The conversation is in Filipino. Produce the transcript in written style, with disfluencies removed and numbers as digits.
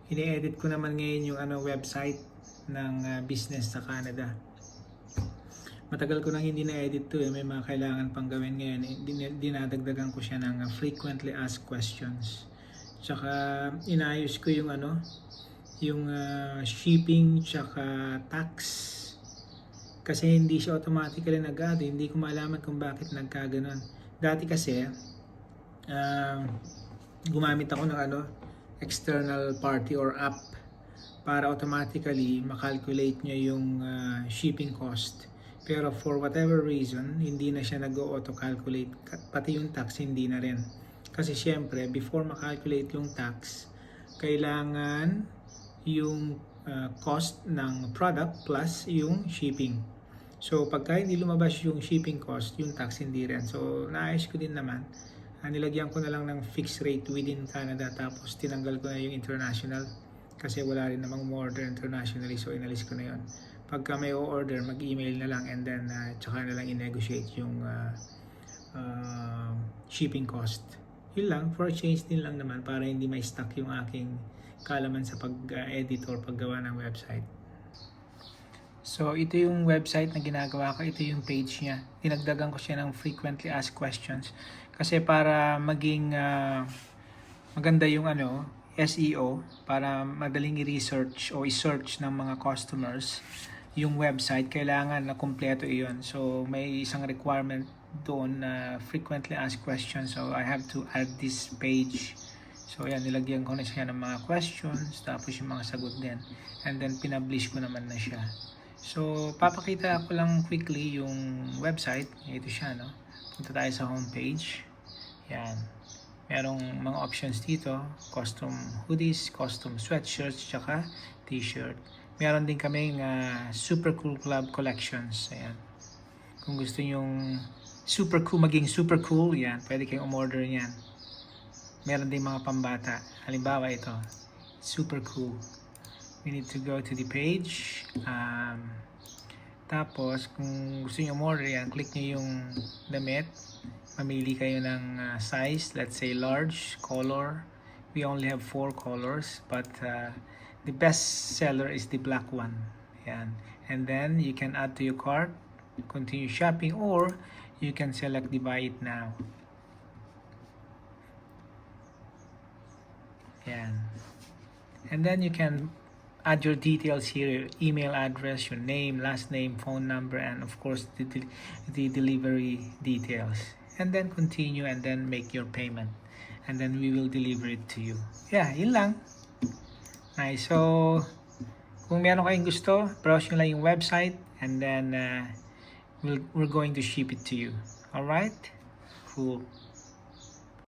Ini-edit ko naman ngayon yung website ng business sa Canada. Matagal ko nang hindi na-edit to may mga kailangan pang gawin ngayon. Dinadagdagan ko siya ng frequently asked questions. Tsaka inayos ko yung yung shipping tsaka tax. Kasi hindi siya automatically nag-add. Hindi ko malaman kung bakit nagkaganon. Dati kasi gumamit ako ng external party or app para automatically makalculate niya yung shipping cost. Pero for whatever reason, hindi na siya nag-auto-calculate. Pati yung tax, hindi na rin. Kasi syempre, before makalculate yung tax, kailangan yung cost ng product plus yung shipping. So, pagka hindi lumabas yung shipping cost, yung tax hindi rin. So, naayos ko din naman. Nilagyan ko na lang ng fixed rate within Canada, tapos tinanggal ko na yung international. Kasi wala rin namang order internationally, so inalis ko na yun. Pagka may order, mag-email na lang and then tsaka na lang i-negotiate yung shipping cost. Yun lang, for a change din lang naman para hindi ma-stuck yung aking kaalaman sa pag-edit or paggawa ng website. So ito yung website na ginagawa ko, ito yung page niya. Dinagdagan ko siya ng frequently asked questions kasi para maging maganda yung SEO, para madaling i-research o i-search ng mga customers yung website, kailangan na kumpleto iyon. So may isang requirement doon na frequently asked questions, so I have to add this page. So yan, nilagyan ko na siya ng mga questions, tapos yung mga sagot din, and then pinublish ko naman na siya. So papakita ko lang quickly yung website. Ito siya, punta tayo sa homepage. Yan, merong mga options dito, custom hoodies, custom sweatshirts, tsaka t-shirt. Meron din kaming super cool club collections. Ayan. Kung gusto nyong maging super cool, yan, pwede kayong umorder yan. Meron din mga pambata. Halimbawa ito, super cool. We need to go to the page. Tapos, kung gusto nyo umorder yan, click nyo yung damit. Mamili kayo ng size, let's say large, color. We only have 4 colors, but the best seller is the black one. Yan. And then you can add to your cart, continue shopping, or you can select the buy it now. Yan. And then you can add your details here, your email address, your name, last name, phone number, and of course the delivery details. And then continue and then make your payment. And then we will deliver it to you. Yeah, yun lang. Nice. So, kung meron kayong gusto, browse nyo lang yung website and then we're going to ship it to you. Alright? Cool.